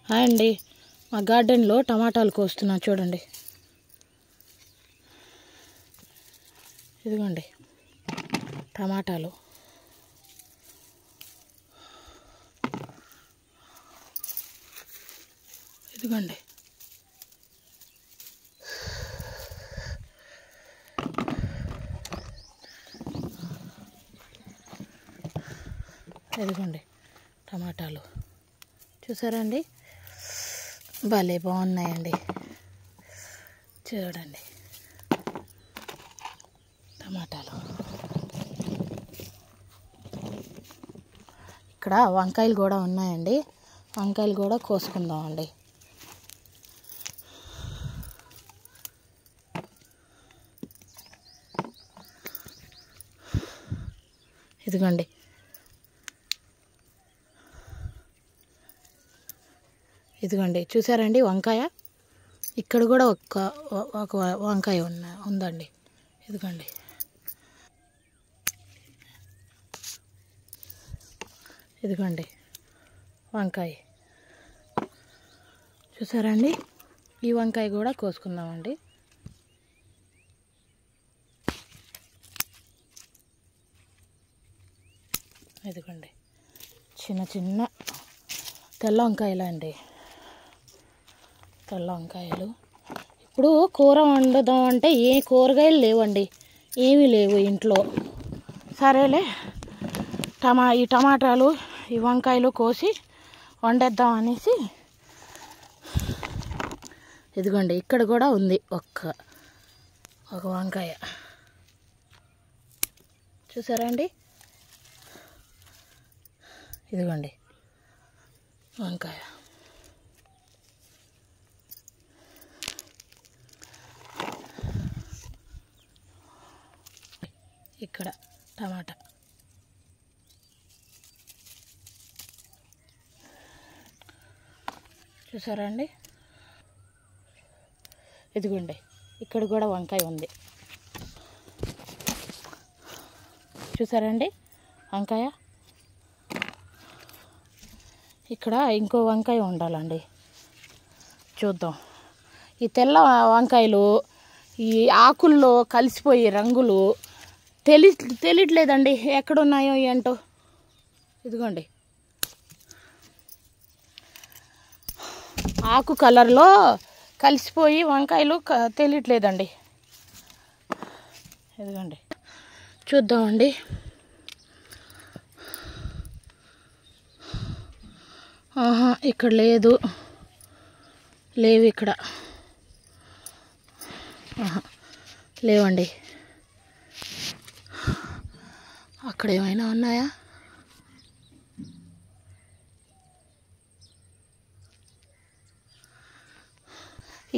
Hi అండి, మా గార్డెన్లో టమాటాలు కోస్తున్నా చూడండి. ఇదిగోండి టమాటాలు. ఇదిగోండి ఇదిగోండి టమాటాలు చూసారా అండి, భలే బాగున్నాయండి. చూడండి టమాటాలు. ఇక్కడ వంకాయలు కూడా ఉన్నాయండి, వంకాయలు కూడా కోసుకుందామండి. ఇదిగోండి ఇదిగోండి చూసారండి వంకాయ. ఇక్కడ కూడా ఒక వంకాయ ఉందండి. ఇదిగోండి ఇదిగోండి వంకాయ చూసారండి. ఈ వంకాయ కూడా కోసుకుందామండి. ఇదిగోండి చిన్న చిన్న తెల్ల వంకాయలు అండి, తెల్ల వంకాయలు. ఇప్పుడు కూర వండుదాం అంటే ఏ కూరగాయలు లేవండి, ఏమీ లేవు ఇంట్లో. సరేలే ఈ టమాటాలు ఈ వంకాయలు కోసి వండేద్దాం అనేసి. ఇదిగోండి ఇక్కడ కూడా ఉంది ఒక వంకాయ చూసారా అండి. ఇదిగోండి వంకాయ. ఇక్కడ టమాటా. చూసారా అండి. ఇదిగోండి ఇక్కడ కూడా వంకాయ ఉంది. చూసారా అండి వంకాయ. ఇక్కడ ఇంకో వంకాయ ఉండాలండి, చూద్దాం. ఈ తెల్ల వంకాయలు ఈ ఆకుల్లో కలిసిపోయి రంగులు తెలియట్లేదండి ఎక్కడున్నాయో ఏంటో. ఇదిగోండి ఆకు కలర్లో కలిసిపోయి వంకాయలు తెలియట్లేదండి. ఇదిగోండి చూద్దామండి. ఇక్కడ లేవు ఇక్కడ లేవండి. అక్కడ ఏమైనా ఉన్నాయా?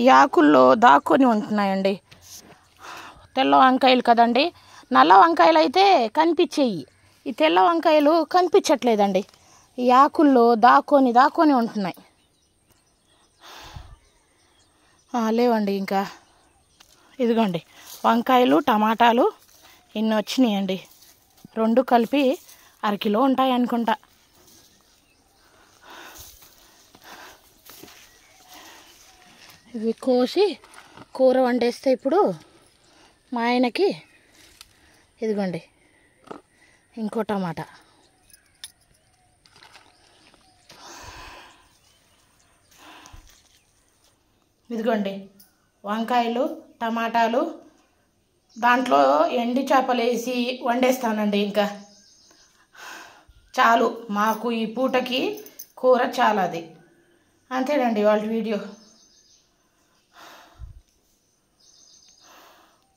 ఈ ఆకుల్లో దాక్కొని ఉంటున్నాయండి. తెల్ల వంకాయలు కదండి, నల్ల వంకాయలు అయితే కనిపించేయి, ఈ తెల్ల వంకాయలు కనిపించట్లేదండి. ఈ ఆకుల్లో దాక్కొని ఉంటున్నాయి. లేవండి ఇంకా. ఇదిగోండి వంకాయలు టమాటాలు ఇన్ని వచ్చినాయండి, రెండు కలిపి 1/2 కిలో ఉంటాయి అనుకుంటా. ఇవి కోసి కూర వండేస్తే ఇప్పుడు మా ఆయనకి. ఇదిగోండి ఇంకో టమాటా. ఇదిగోండి వంకాయలు టమాటాలు, దాంట్లో ఎండి చేపలు వేసి వండేస్తానండి. ఇంకా చాలు మాకు ఈ పూటకి కూర, చాలా అది. అంతేనండి వాళ్ళ వీడియో.